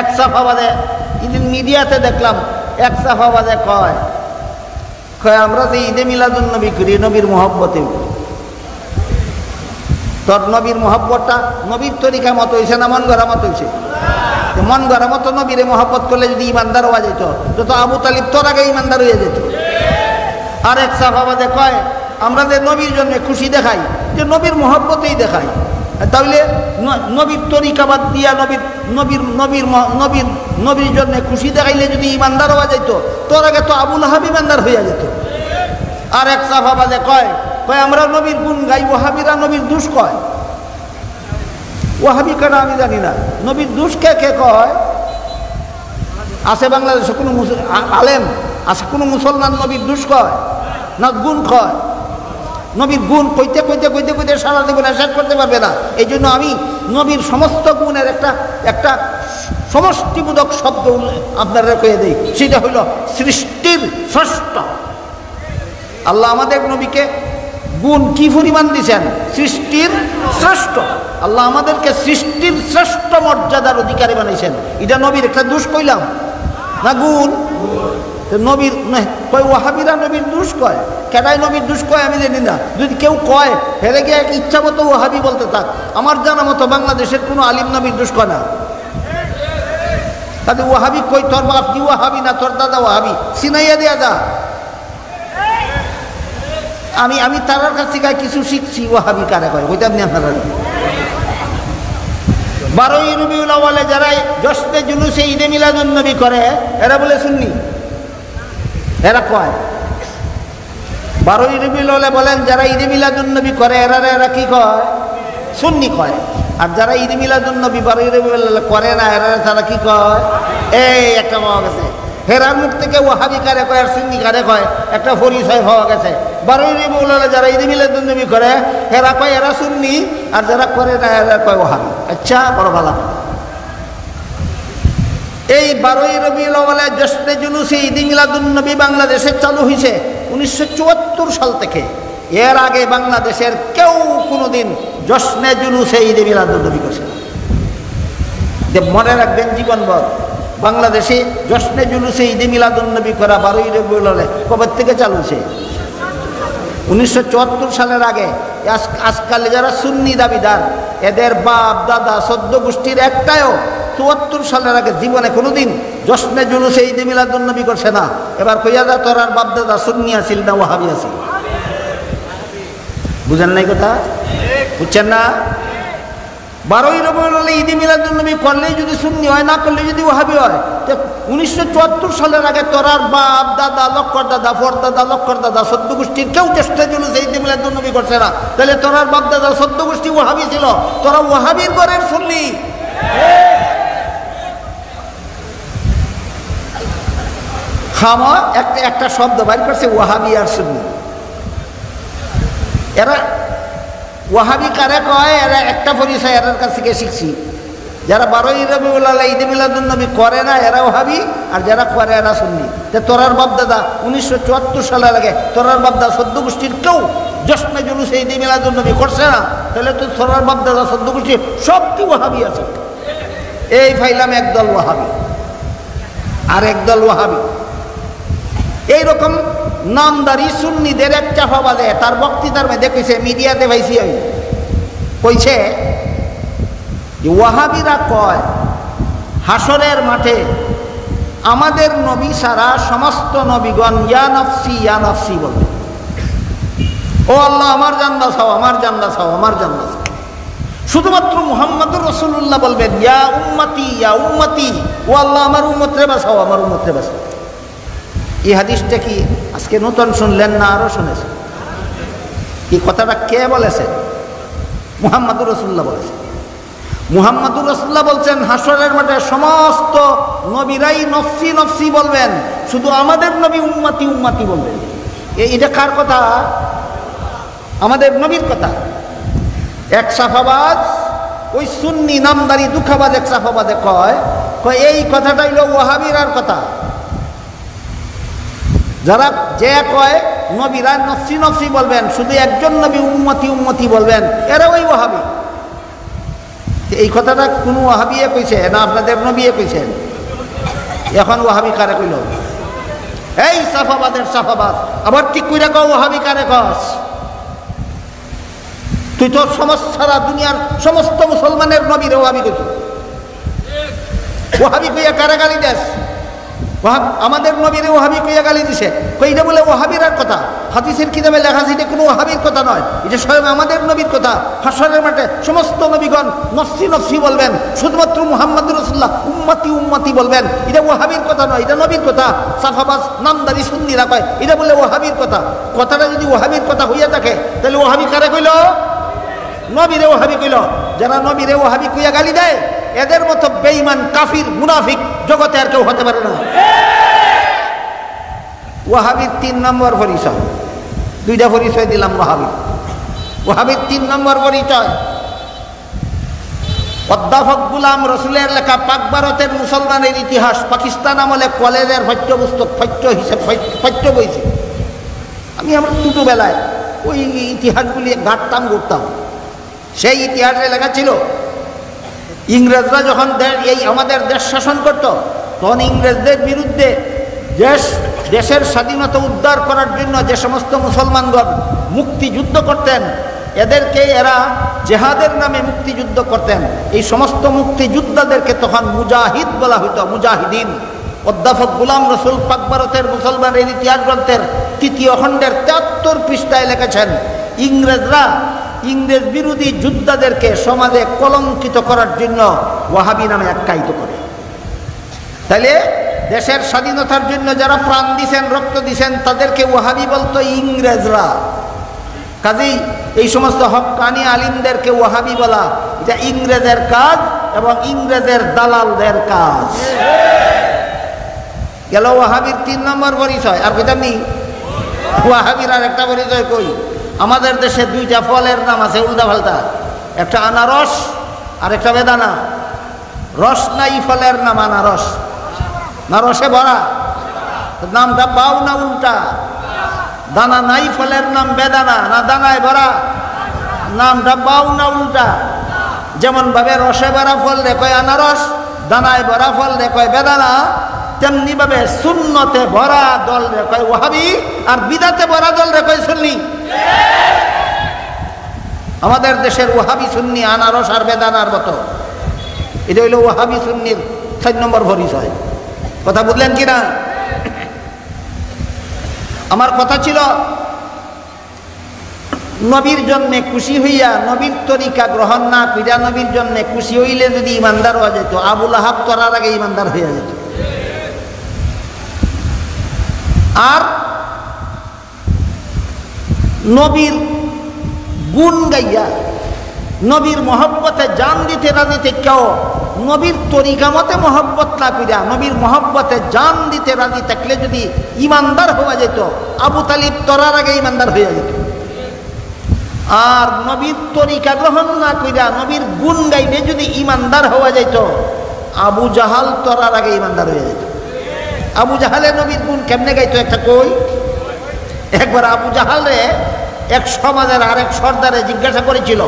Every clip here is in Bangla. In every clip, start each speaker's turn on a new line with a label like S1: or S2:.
S1: এক সাফাবাদে ইদিন মিডিয়াতে দেখলাম, এক সাফাবাদে কয় আমরা যে ঈদে মিলাদুন নবী করি নবীর মহব্বতে, তোর নবীর মহব্বতটা নবীর তরিকা মতো হয়েছে না মন গড়া মতো হয়েছে? মন গড়া মতো নবীরে মহব্বত করলে যদি ইমানদার হওয়া যেত তো আবু তালিব তোর আগে ইমানদার হয়ে যেত। আর এক সাফাবাদে কয় আমরা যে নবীর জন্য খুশি দেখাই, যে নবীর মহব্বতেই দেখাই, তাহলে নবীর তরিকা বাদ দিয়া নবীর নবীর নবীর নবীর নবীর জন্য খুশি দেখাইলে যদি ইমানদার হওয়া যেত তোর আগে তো আবুল লাহাব ইমানদার হইয়া যেত। আর এক সাফাবাদে কয় আমরা নবীর গুণ গাই, ওয়াহাবিরা নবীর দুষ কয়। ওয়াহাবি কেন আমি জানি না, নবীর দুষ কে কে কয়? আছে বাংলাদেশে কোনো আলেম আছে কোনো মুসলমান নবীর দুষ কয় না গুণ কয়? নবীর গুণ কইতে কইতে কইতে কইতে সারা জীবনে শেষ করতে পারবে না। এই জন্য আমি নবীর সমস্ত গুণের একটা সমষ্টিবোধক শব্দ আপনারা কয়ে দেই, সেটা হইল সৃষ্টির শ্রেষ্ঠ। আল্লাহ আমাদের নবীকে গুণ কি পরিমাণ দিয়েছেন? সৃষ্টির শ্রেষ্ঠ। আল্লাহ আমাদেরকে সৃষ্টির শ্রেষ্ঠ মর্যাদার অধিকারী বানাইছেন। এটা নবীর একটা দোষ কইলাম না গুণ? নবীর কয় ওয়াহাবিরা নবীর দোষ কয়। কেনাই নবীর দোষ কয় আমি জানি না। যদি কেউ কয় হেরে গিয়ে এক ইচ্ছা মতো ওয়াহাবি বলতে থাক। আমার জানা মতো বাংলাদেশের কোনো আলিম নবীর দোষ কয় না। তাদের ওয়াহাবি কই তোর বাপ কি ওয়াহাবি না তোর দাদা ওয়াহাবি, সিনাইয়া দেয়া যা। আমি তার কাছ থেকে কিছু শিখছি। ওয়াহাবি কারে কয় ওইটা আপনি আপনারা 12ই রবিউল আউয়ালে যারা জশ্নে জুলুসে ঈদে মিলাদুন নবী করে এরা বলে সুন্নি। এরা কয় 12ই রবিউল আউয়ালে বলেন যারা ঈদে মিলাদুন নবী করে এরা কি কয়? সুন্নি কয়। আর যারা ঈদে মিলাদুন নবী 12ই রবিউল আউয়ালে করে না তারা কি কয়? এই একটা পাওয়া গেছে। হেরার মুখ থেকে ওয়াহাবি কারে কয় আর সুন্নি কারে কয় একটা পরিচয় পাওয়া গেছে। 12ই রবিউল আউয়ালে যারা ঈদে মিলাদুন নবী করে হেরা কয় এরা সুন্নি, আর যারা করে না এরা কয় ওয়াহাবি। আচ্ছা, বড় ভালো। এই 12ই রবিউল আউয়ালে জশ্নে জুলুসে ঈদে মিলাদুন নবী বাংলাদেশে চালু হয়েছে 1974 সাল থেকে। এর আগে বাংলাদেশের কেউ কোনোদিন জশ্নে জুলুসে ঈদে মিলাদুন নবী করছে না। মনে রাখবেন জীবনভর, বাংলাদেশে জশ্নে জুলুসে ঈদে মিলাদুন নবী করা 12ই রবিউল আউয়ালে কবে থেকে চালু হয়েছে? 1974 সালের আগে। আজকাল যারা সুন্নি দাবিদার এদের বাপ দাদা 14 গোষ্ঠীর একটাও 74 সালের আগে জীবনে কোনোদিন জশ্নে জুলুসে ঈদে মিলাদুন নবী করছে না। এবার কইয়া যা তোর আর বাপ দাদা সুন্নি আছিল না ওয়াহাবি আছিল? বুঝেন নাই কথা? বুঝছেন না? 12ই রবিউল আউয়ালে ঈদে মিলাদুন নবী করলেই যদি সুন্নি হয়, না করলে যদি ওয়াহাবি হয়, 1974 সালের আগে তোরার বাপ দাদা লক্কর দাদা ফরদাদা লক্কর দাদা 14 গোষ্ঠীর কেউ চেষ্টা জুলুসে ঈদে মিলাদুন নবী করছে না। তাহলে তোরার বাপ দাদা 14 গোষ্ঠী ওয়াহাবি ছিল, তোরা ওয়াহাবির ঘরের সুন্নি। খামা একটা শব্দ বাইর করছে ওয়াহাবি আর সুন্নি। এরা ওয়াহাবি কারে কয়? এরা একটা পরিচয় এর কাছ থেকে শিখছি। যারা 12ই রবিউল আউয়ালে ঈদে মিলাদুন নবী করে না এরা ওয়াহাবি, আর যারা করে এরা সুন্নি। তোরার বাপদাদা 1974 সালের আগে তোরার বাপদাদা 14 গোষ্ঠীর কেউ জশ্নে জুলুসে ঈদে মিলাদুন নবী করছে না, তাহলে তো তোরার বাপদাদা 14 গোষ্ঠীর সব কি ওয়াহাবি আছে? এই ফাইলাম একদল ওয়াহাবি আর একদল ওয়াহাবি। এইরকম নামদারি সুন্নিদের এক চাফাবাদে তার বক্তৃতার মধ্যে কইছে, মিডিয়াতে পাইছি আমি, কইছে যে ওয়াহাবিরা কয় হাসরের মাঠে আমাদের নবী সারা সমস্ত নবীগণ ইয়া নফসি বলবে। ও আল্লাহ আমার জান বাঁচাও, আমার জান বাঁচাও, আমার জান বাঁচাও। শুধুমাত্র মুহাম্মদুর রাসূলুল্লাহ বলবেন ইয়া উম্মতি, ও আল্লাহ আমার উম্মতরে বাঁচাও, আমার উম্মতরে বাঁচাও। এই হাদিসটা কি আজকে নতুন শুনলেন না আরো শুনেছেন? এই কথাটা কে বলেছে? মুহাম্মদুর রাসূলুল্লাহ বলেছেন। মুহাম্মদুর রাসূলুল্লাহ বলছেন হাসরের মাঠে সমস্ত নবীরাই নফসি নফসি বলবেন, শুধু আমাদের নবী উম্মতি উম্মতি বলবেন। এটা কার কথা? আমাদের নবীর কথা। এক সাফাবাজ ওই সুন্নি নামদারি দুঃখাবাজ এক সাফাবাদে কয় এই কথাটা হইল ওয়াহাবিরার কথা। যারা যে কয় নবীরা নফসি নফসি বলবেন, শুধু একজন নবী উম্মতি উম্মতি বলবেন, এরা ওই ওয়াহাবি। এই কথাটা কোনো ওয়াহাবিয়ে কইছে না আপনাদের নবিয়ে কইছেন? এখন ওয়াহাবি কারে কইল? এই সাফাবাদের সাফাবাদ, আবার ঠিক কইরা কও ওয়াহাবি কারে কস? তুই তো সারা দুনিয়ার সমস্ত মুসলমানের নবীরে ওয়াহাবি কইছ। ওয়াহাবি কইয়া কারে গালি দেস? আমাদের নবীরে ওয়াহাবি কইয়া গালি দিছে। কইটা বলে ওয়াহাবির কথা, হাদিসের কিতাবে লেখা আছে, এটা কোনো ওয়াহাবির কথা নয়, এটা স্বয়ং আমাদের নবীর কথা। হাসরের মাঠে সমস্ত নবীগণ নফসি নফসি বলবেন, শুধুমাত্র মুহাম্মদ রাসূলুল্লাহ উম্মতি উম্মতি বলবেন। এটা ওয়াহাবির কথা নয়, এটা নবীর কথা। সাফাবাজ নামদারি সুন্নিরা কয় এটা বলে ওয়াহাবির কথা। কথাটা যদি ওয়াহাবির কথা হইয়া থাকে তাহলে ওয়াহাবি কারে কইল? নবীরে ওয়াহাবি কইল। যারা নবীরে ওয়াহাবি কইয়া গালি দেয় এদের মতো বেঈমান কাফির মুনাফিক জগতে আর কেউ হতে পারে না। ওয়াহাবির 3 নম্বর পরিচয়, 2টা পরিচয় দিলাম ওয়াহাবির। ওয়াহাবির 3 নম্বর পরিচয়, অধ্যাপক গুলাম রসুলের লেখা পাক ভারতের মুসলমানের ইতিহাস পাকিস্তান আমলে কলেজের পাঠ্যপুস্তক পাঠ্য বইছে। আমি আমার ছোটবেলায় ওই ইতিহাসগুলি ঘাটতাম ঘুরতাম। সেই ইতিহাসে লেখা ছিল ইংরেজরা যখন এই আমাদের দেশ শাসন করত তখন ইংরেজদের বিরুদ্ধে দেশের স্বাধীনতা উদ্ধার করার জন্য যে সমস্ত মুসলমানগণ মুক্তিযুদ্ধ করতেন এদেরকে এরা জেহাদের নামে মুক্তিযুদ্ধ করতেন। এই সমস্ত মুক্তিযোদ্ধাদেরকে তখন মুজাহিদ বলা হইত, মুজাহিদিন। অধ্যাপক গুলাম রসুল পাক ভারতের মুসলমানের ইতিহাস গ্রন্থের 3য় খণ্ডের 73 পৃষ্ঠায় লিখেছেন ইংরেজরা ইংরেজ বিরোধী যোদ্ধাদেরকে সমাজে কলঙ্কিত করার জন্য ওয়াহাবি নামে আখ্যায়িত করে। তাইলে দেশের স্বাধীনতার জন্য যারা প্রাণ দিছেন, রক্ত দিছেন, তাদেরকে ওয়াহাবি বলতো ইংরেজরা। কাজেই এই সমস্ত হক্কানি আলিমদেরকে ওয়াহাবি বলা এটা ইংরেজের কাজ এবং ইংরেজের দালালদের কাজ। গেল ওয়াহাবির 3 নম্বর পরিচয়। আর কইতাম নি ওয়াহাবির আর একটা পরিচয় কই। আমাদের দেশে 2টা ফলের নাম আছে উল্টা পাল্টা, একটা আনারস আর একটা বেদানা। রস নাই ফলের নাম আনারস, না রসে ভরা, নামটা বাউ না উল্টা? দানা নাই ফলের নাম বেদানা, না দানায় ভরা, নামটা বাউ না উল্টা? যেমন ভাবে রসে ভরা ফল রে কয় আনারস, দানায় ভরা ফল রে কয় বেদানা, তেমনি ভাবে সুন্নতে ভরা দল রে কয় ওয়াহাবি আর বিদাতে ভরা দল রে কয় সুন্নি। আমাদের দেশের ওয়াহাবি সুন্নি আনারস আর বেদানার মতো। এটা হইল ওয়াহাবি সুন্নির 4 নম্বর পরিচয়। কথা বুঝলেন কিনা? আমার কথা ছিল নবীর জন্মে খুশি হইয়া নবীর তরিকা গ্রহণ না কইরা নবীর জন্মে খুশি হইলে যদি ইমানদার হওয়া যেত, আবু লাহাব তরার আগে ইমানদার হইয়া যেত। আর নবীর গুণ গাইয়া নবীর মহব্বতে জান দিতে রাজি থেকেও নবীর তরিকা মতে মহব্বত না কইরা নবীর মহব্বতে জান দিতে রাজি থাকলে যদি ইমানদার হওয়া যেত, আবু তালিব তরার আগে ইমানদার হইয়া যেত। আর নবীর তরিকা গ্রহণ না কইরা নবীর গুণ গাইলে যদি ইমানদার হওয়া যেত, আবু জাহাল তরার আগে ইমানদার হইয়া যেত। আবু জাহালে নবীর গুণ কেমনে গাইতো একটা কই। একবার আবু জাহালে এক সমাজের আরেক সর্দারে জিজ্ঞাসা করেছিল,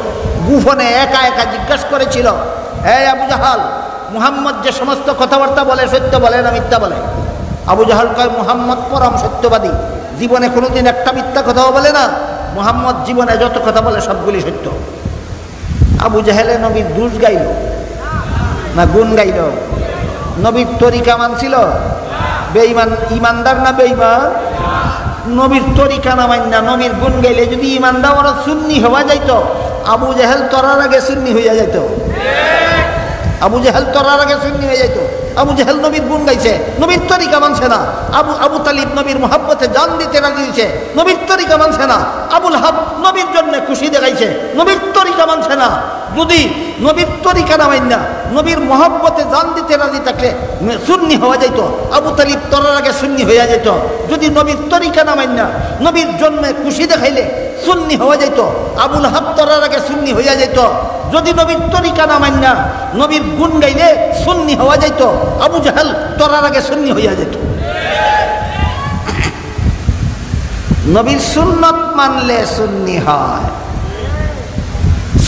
S1: গুফনে একা একা জিজ্ঞাসা করেছিল, এই আবু জাহাল, মুহাম্মদ যে সমস্ত কথাবার্তা বলে সত্য বলে না মিথ্যা বলে? আবু জাহাল কয়, মুহাম্মদ পরম সত্যবাদী, জীবনে কোনোদিন একটা মিথ্যা কথাও বলে না, মুহাম্মদ জীবনে যত কথা বলে সবগুলি সত্য। আবু জাহেলে নবীর দোষ গাইল না গুণ গাইল? নবীর তরিকা মানছিল? বেঈমান ইমানদার না বেঈমান? নবীর তরিকা না মান্না নবীর গুণ গাইলে যদি ইমানদার ওরা সুন্নি হওয়া যাইত, আবু জাহেল তরার আগে সুন্নি হইয়া যাইত। আবু জাহেল তরার আগে সুন্নি হয়ে যাইত। আবু জাহেল নবীর গুণ গাইছে, নবীর তরিকা মানছে না। আবু তালিব নবীর মহব্বতে জান দিতে রাজি হয়েছে, নবীর তরিকা মানছে না। আবুল হাব নবীর জন্য খুশি দেখাইছে, নবীর তরিকা মানছে না। যদি নবীর তরিকা না মান্না নবীর মহব্বতে জান দিতে রাজি থাকলে সুন্নি হওয়া যাইত। আবু তালিব তরার আগে সুন্নি হইয়া যেত। যদি নবীর তরিকা না মান্না নবীর জন্মে খুশি দেখাইলে সুন্নি হওয়া যাইত। আবুল হাব তরার আগে সুন্নি হইয়া যেত। যদি নবীর তরিকা না মান্না নবীর গুণ গাইলে সুন্নি হওয়া যাইত। আবু জাহেল তরার আগে সুন্নি হইয়া যেত। নবীর সুন্নত মানলে সুন্নি হয়।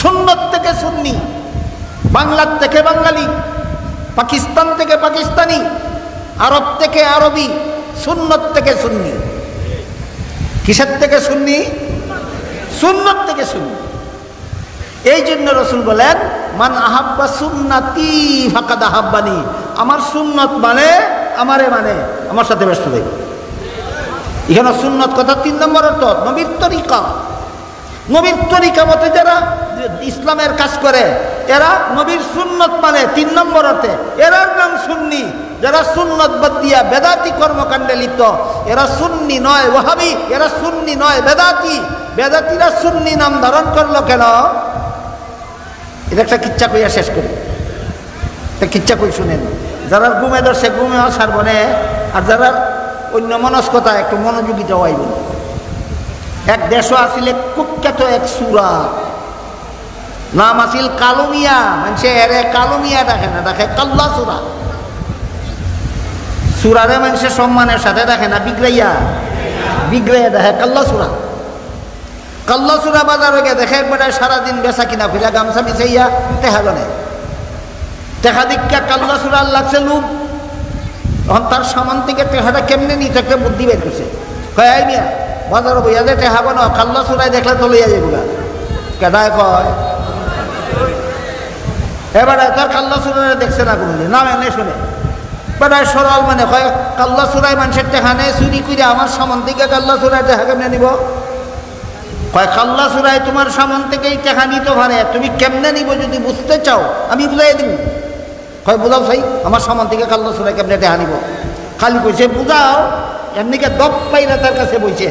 S1: সুন্নত থেকে সুন্নি বাংলার থেকে বাঙালি, পাকিস্তান থেকে পাকিস্তানি, আরব থেকে আরবি, সুন্নত থেকে সুন্নি। কিসের থেকে সুন্নি? সুন্নত থেকে সুন্নি। এই জন্য রসুল বলেন, মান আহাব্বা সুন্নাতি ফাকাদ আহাব্বানি, আমার সুন্নত মানে আমারে মানে আমার সাথে ব্যস্ত থাকবে। এখানে সুন্নত কথা 3 নম্বর অর্থ নবীর তরিকা। নবীর তরিকা মতে যারা ইসলামের কাজ করে এরা নবীর সুন্নত মানে 3 নম্বর অর্থে এরার নাম সুন্নি। যারা সুন্নত বাদ দিয়া বেদাতি কর্মকাণ্ডে লিপ্ত এরা সুন্নি নয় ওয়াহাবি, এরা সুন্নি নয় বেদাতি। বেদাতিরা সুন্নি নাম ধারণ করলো কেন? এটা একটা কিচ্ছা কইয়া শেষ করি, একটা কিচ্ছা কই শুনেন। যারা ঘুমে ধরছে ঘুমেও ছাড়ব না, আর যারা অন্য মনস্কতা একটু মনোযোগিতা হইব। এক দেশও আসিলে কুখ্যাত এক সূরা, নাম আসিল কালুমিয়া। মানুষে এরে কালুমিয়া ডাকে না, ডাকে কাল্লা সূরা। সূরারে মানুষের সম্মানের সাথে ডাকে না, বিগ্রাইয়া বিগ্রাইয়া দেখে কাল্লা সূরা। কাল্লা সূরা বাজার হয়ে দেখে একবার সারাদিন বেচা কিনা ফিরা গামছা বিছাইয়া টেহা গনে টেহা দীক্ষা কাল্লা সূরার লাগছে লুপ। তখন তার সামান থেকে টেহাটা কেমনে নিতে একটা বুদ্ধি বের করছে, কয় আই মিয়া বাজার বইয়া যে টেহা বানো কাল্লা সূরায় দেখলে তো লইয়া যাবো গা। কেটায় কয় এবারে তার কাল্লা সূরারে দেখছে না কোনোদিন, নাম এনে শুনে বেটায় সরল মানে কয় কাল্লা সূরায় মানুষের টেহা নেই চুরি করে আমার সামান থেকে কাল্লা সূরায় টেহা কেমনে নিব? কয় কাল্লা সূরায় তোমার সামান থেকেই টেহা নিতে পারে, তুমি কেমনে নিব যদি বুঝতে চাও আমি বুঝাই দিব। কয় বুঝাও ভাই আমার সামান থেকে কাল্লা সূরায় কেমনে টেহা নিব? খালি কইছে বুঝাও, এমনিকে দপ পাইরা তার কাছে বইছে।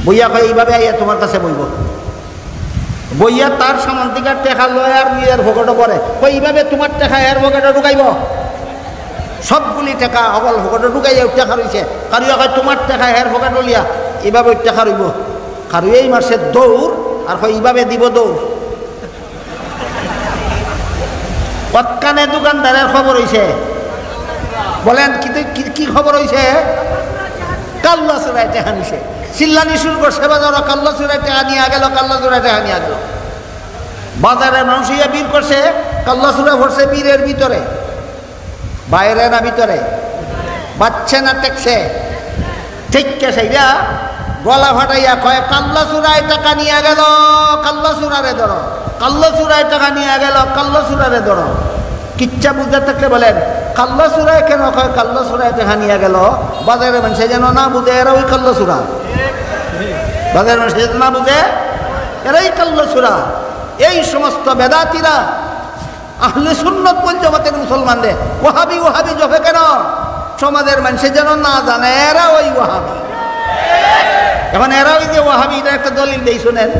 S1: বইয়া কয় এইভাবে আইয়া তোমার কাছে বইব। বইয়া তার সামান থেকে টেকা লয় আর নিজের ভোগটা পরে, কই এইভাবে তোমার টেকা এর ভোগটা ঢুকাইব। সবগুলি টেকা অকল ভোগটা ঢুকাইয়া টেকা রয়েছে। কারুয়া কয় তোমার টেকা এর ভোগটা লিয়া এইভাবে টেকা রইব। কারুয়েই মাসে দৌড় আর কয় এইভাবে দিব দৌড়। কতখানে দোকানদারের খবর হয়েছে বলেন? কি খবর হয়েছে? কাল্লা সূরায় টেকা নিছে। চিল্লানি শুরু করছে বাজার, কাল্লা সূরায় টেকা নিয়ে গেল, কাল্লা সূরায় টেকা নিয়ে গেল। বাজারে মানুষ ইয়ে বীর করছে, কাল্লা সূরা ভরছে বীরের ভিতরে, বাইরে না ভিতরে, বাচ্চা না টেকছে। ঠিক সেইটা গলা ফাটাইয়া কয় কাল্লা সূরায় টাকা নিয়ে গেল, কাল্লা সূরারে ধরো, কাল্লা সূরায় টাকা নিয়ে গেল, কাল্লা সূরারে ধরো। কিচ্ছা বুঝতে থাকলে বলেন কাল্লা সূরায় কেন কয় কাল্লা সূরায় টাকা নিয়ে গেল? বাজারে মানুষে যেন না বুঝে এরা ওই কাল্লা সূরা, বাজারে মানুষে যেন না বুঝে এরাই কাল্লা সূরা। এই সমস্ত বেদাতিরা আহলে সুন্নাত ওয়াল জামাতের মুসলমানদের ওয়াহাবি ওয়াহাবি জপে কেন? সমাজের মানুষে যেন না জানে এরা ওই ওয়াহাবি। এখন এরা ওই যে ওয়াহাবি, এটা একটা দলিল দেই শুনেন।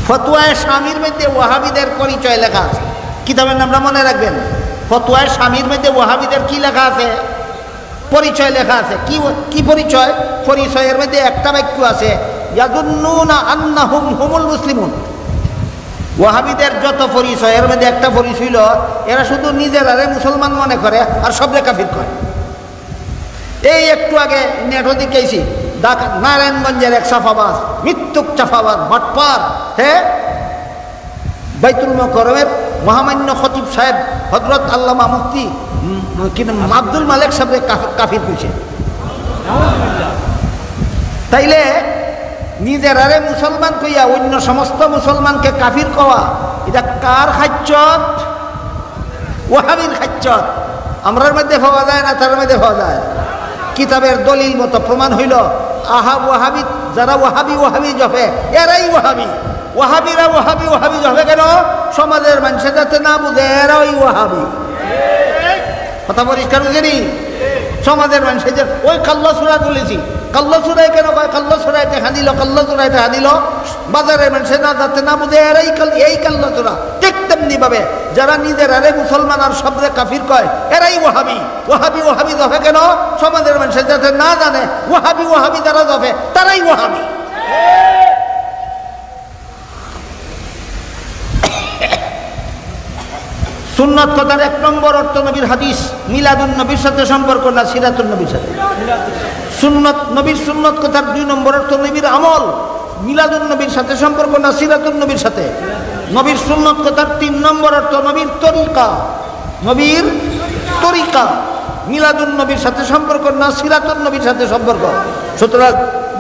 S1: ফতোয়ায়ে শামীর মধ্যে ওয়াহাবিদের পরিচয় লেখা আছে, কিতাবের নামটা মনে রাখবেন। ফতোয়ায়ে শামীর মধ্যে ওয়াহাবিদের কি লেখা আছে? পরিচয় লেখা আছে। কি পরিচয়? পরিচয়ের মধ্যে একটা বাক্য আছে, ইয়াজুন্নুনা আন্নাহুম হুমুল মুসলিমুন। ওয়াহাবিদের যত পরিচয়ের মধ্যে একটা পরিচয় হলো এরা শুধু নিজেরারে মুসলমান মনে করে আর সবরে কাফির করে। এই একটু আগে নেটও দেখেছি নারায়ণগঞ্জের এক সাফাবাজ, মৃত্যুক সাফাবাজ ভটপার, হ্যাঁ, বাইতুল মুকাররমের মহামান্য খতিব সাহেব হযরত আল্লামা মুফতি আব্দুল মালেক সাহেব কাফির কইছে। তাইলে নিজেরারে মুসলমান কইয়া অন্য সমস্ত মুসলমানকে কাফির কওয়া, এটা কার খাচ্চত? ওয়াহাবির খাচ্চত। আমরার মধ্যে পাওয়া যায় না, তার মধ্যে পাওয়া যায়। কিতাবের দলিল মতো প্রমাণ হইল ওয়াহাবি, যারা ওয়াহাবি ওয়াহাবি জপে এরাই ওয়াহাবি। ওয়াহাবিরা ওয়াহাবি ওয়াহাবি জপে কেন? সমাজের মানুষের যাতে না বুঝে এরা ওই ওয়াহাবি। কথা পরিষ্কার বুঝেনি? সমাজের মানুষের যে ওই কাল্লা সূরা তুলেছি, কাল্লা সূরায় কেন কয় কাল্লা সূরায় টেকা দিল, কাল্লা সূরায় টেকা দিল। বাজারের মানুষের না যাতে না বুঝে এরাই এই কাল্লা সূরা। ঠিক তেমনি ভাবে যারা নিজের আরে মুসলমান আর সবরে কাফির কয় এরাই ওয়াহাবি। ওয়াহাবি ওয়াহাবি জপে কেন? সমাজের মানুষের যাতে না জানে ওয়াহাবি ওয়াহাবি যারা জপে তারাই ওয়াহাবি। সুন্নাত কথার 1 নম্বর অর্থ নবীর হাদিস, মিলাদুন নবীর সাথে সম্পর্ক না সিরাতুন নবীর সাথে। সুন্নাত নবীর সুন্নাত কথার 2 নম্বর অর্থ নবীর আমল, মিলাদুন নবীর সাথে সম্পর্ক না সিরাতুন নবীর সাথে? নবীর সুন্নত কথার 3 নম্বর অর্থ নবীর তরিকা। নবীর তরিকা মিলাদুন নবীর সাথে সম্পর্ক না সিরাতুন নবীর সাথে সম্পর্ক। সুতরাং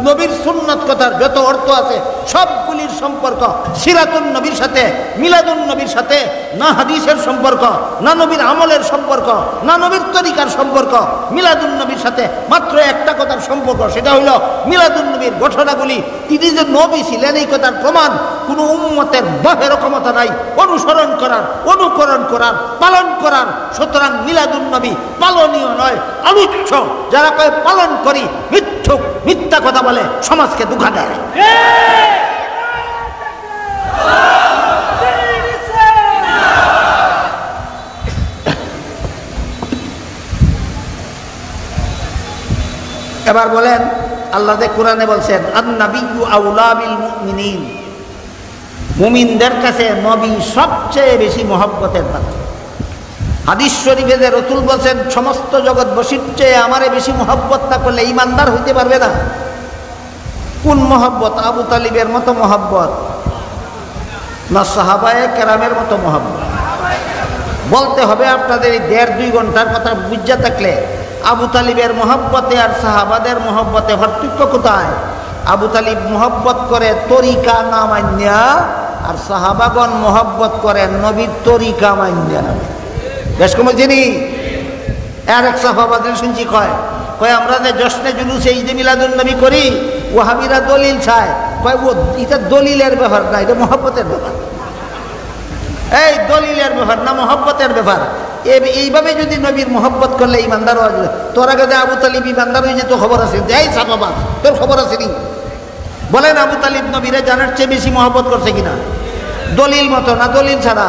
S1: নবীর সুন্নত কথার যত অর্থ আছে সবগুলির সম্পর্ক সিরাতুন নবীর সাথে, মিলাদুন নবীর সাথে। না হাদিসের সম্পর্ক, না নবীর আমলের সম্পর্ক, না নবীর তরিকার সম্পর্ক। মিলাদুন নবীর সাথে মাত্র একটা কথার সম্পর্ক, সেটা হইল মিলাদুন নবীর ঘটনাগুলি তিনি যে নবী ছিলেন এই কথার প্রমাণ কোনো উম্মতের বাহের ক্ষমতা নাই অনুসরণ করার, অনুকরণ করার, পালন করার। সুতরাং মিলাদুন নবী পালনীয় নয়, আলুচ্ছ। যারা কয় পালন করি, মিথ্যুক, মিথ্যা কথা বলে, সমাজকে ধোঁকা দেয়। এবার বলেন, আল্লাহ কোরআনে বলছেন আন-নাবিয়্যু আউলা বিল মুমিনিন, মুমিনদের কাছে নবী সবচেয়ে বেশি মহব্বতের পাত্র। হাদিস শরীফে যে রাসূল বলছেন সমস্ত জগৎবাসীর চেয়ে আমারে বেশি মহব্বত না করলে ঈমানদার হইতে পারবে না। কোন মহব্বত? আবু তালিবের মতো মহব্বত না সাহাবায়ে কেরামের মতো মহব্বত? বলতে হবে আপনাদের এই 1.5-2 ঘন্টার কথা বুঝা থাকলে আবু তালিবের মহব্বতে আর সাহাবাদের মহব্বতে পার্থক্য কোথায়? আবু তালিব মহব্বত করে তরিকা না মান্যা, আর সাহাবাগণ মহব্বত করে নবীর তরিকা মান্যা। বেশ কম চিনি। আর এক সাহাবাদের শুনছি কয় আমরা যে জশ্নে জুলুসে ঈদে মিলাদুন নবী করি, ওয়াহাবিরা দলিল চায়। কয় ও এটা দলিলের ব্যাপার না, এটা মহব্বতের ব্যাপার। এই দলিলের ব্যাপার না, মহব্বতের ব্যাপার। এইভাবে যদি নবীর মহব্বত করলে ইমানদার হওয়া যায়। তোর আগে যে আবু তালিব ইমানদার হয়ে যেত খবর আছে? এই সাহাবাদ, তোর খবর আছে নি? বলেন আবু তালিব নবীরে জানার চেয়ে বেশি মহব্বত করছে কিনা? দলিল মতো না, দলিল ছাড়া।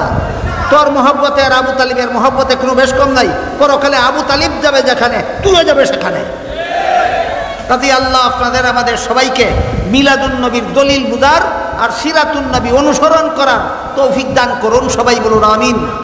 S1: তোর মহব্বতে আর আবু তালিবের মহব্বতে কোনো বেশ কম নাই। পরকালে আবু তালিব যাবে যেখানে, তুইও যাবে সেখানে। কাজে আল্লাহ আপনাদের আমাদের সবাইকে মিলাদুন নবীর দলিল বুঝার আর সিরাতুন নবী অনুসরণ করার তৌফিক দান করুন। সবাই বলুন আমিন।